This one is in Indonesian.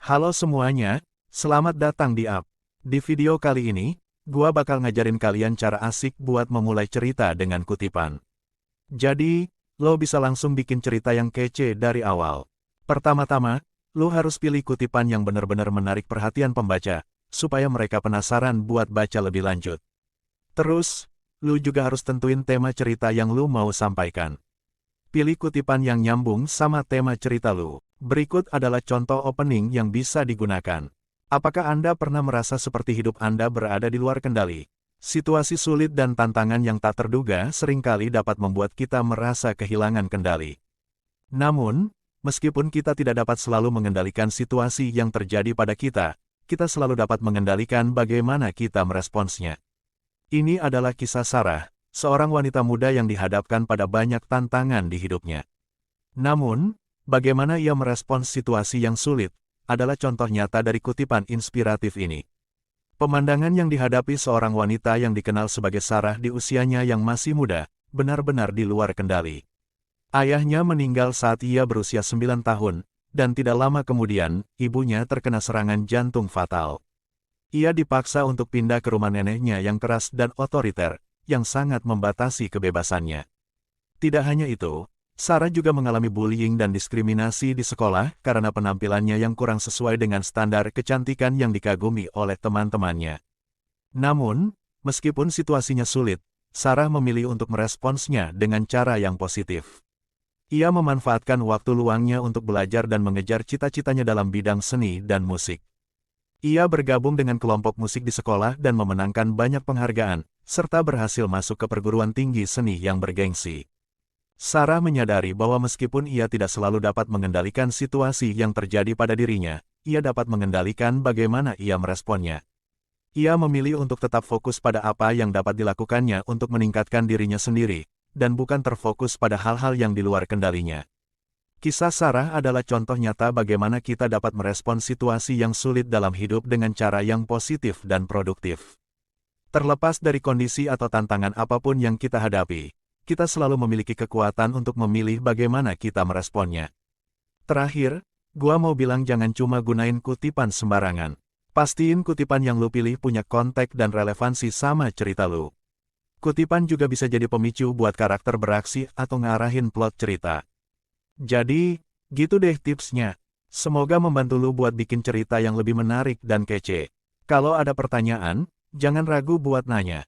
Halo semuanya, selamat datang di Up. Di video kali ini, gua bakal ngajarin kalian cara asik buat memulai cerita dengan kutipan. Jadi, lo bisa langsung bikin cerita yang kece dari awal. Pertama-tama, lo harus pilih kutipan yang benar-benar menarik perhatian pembaca, supaya mereka penasaran buat baca lebih lanjut. Terus, lo juga harus tentuin tema cerita yang lo mau sampaikan. Pilih kutipan yang nyambung sama tema cerita lo. Berikut adalah contoh opening yang bisa digunakan. Apakah Anda pernah merasa seperti hidup Anda berada di luar kendali? Situasi sulit dan tantangan yang tak terduga seringkali dapat membuat kita merasa kehilangan kendali. Namun, meskipun kita tidak dapat selalu mengendalikan situasi yang terjadi pada kita selalu dapat mengendalikan bagaimana kita meresponsnya. Ini adalah kisah Sarah, seorang wanita muda yang dihadapkan pada banyak tantangan di hidupnya. Namun, bagaimana ia merespons situasi yang sulit, adalah contoh nyata dari kutipan inspiratif ini. Pemandangan yang dihadapi seorang wanita yang dikenal sebagai Sarah di usianya yang masih muda, benar-benar di luar kendali. Ayahnya meninggal saat ia berusia 9 tahun, dan tidak lama kemudian, ibunya terkena serangan jantung fatal. Ia dipaksa untuk pindah ke rumah neneknya yang keras dan otoriter, yang sangat membatasi kebebasannya. Tidak hanya itu, Sarah juga mengalami bullying dan diskriminasi di sekolah karena penampilannya yang kurang sesuai dengan standar kecantikan yang dikagumi oleh teman-temannya. Namun, meskipun situasinya sulit, Sarah memilih untuk meresponsnya dengan cara yang positif. Ia memanfaatkan waktu luangnya untuk belajar dan mengejar cita-citanya dalam bidang seni dan musik. Ia bergabung dengan kelompok musik di sekolah dan memenangkan banyak penghargaan, serta berhasil masuk ke perguruan tinggi seni yang bergengsi. Sarah menyadari bahwa meskipun ia tidak selalu dapat mengendalikan situasi yang terjadi pada dirinya, ia dapat mengendalikan bagaimana ia meresponnya. Ia memilih untuk tetap fokus pada apa yang dapat dilakukannya untuk meningkatkan dirinya sendiri, dan bukan terfokus pada hal-hal yang di luar kendalinya. Kisah Sarah adalah contoh nyata bagaimana kita dapat merespons situasi yang sulit dalam hidup dengan cara yang positif dan produktif. Terlepas dari kondisi atau tantangan apapun yang kita hadapi, kita selalu memiliki kekuatan untuk memilih bagaimana kita meresponnya. Terakhir, gua mau bilang jangan cuma gunain kutipan sembarangan. Pastiin kutipan yang lu pilih punya konteks dan relevansi sama cerita lu. Kutipan juga bisa jadi pemicu buat karakter beraksi atau ngarahin plot cerita. Jadi, gitu deh tipsnya. Semoga membantu lu buat bikin cerita yang lebih menarik dan kece. Kalau ada pertanyaan, jangan ragu buat nanya.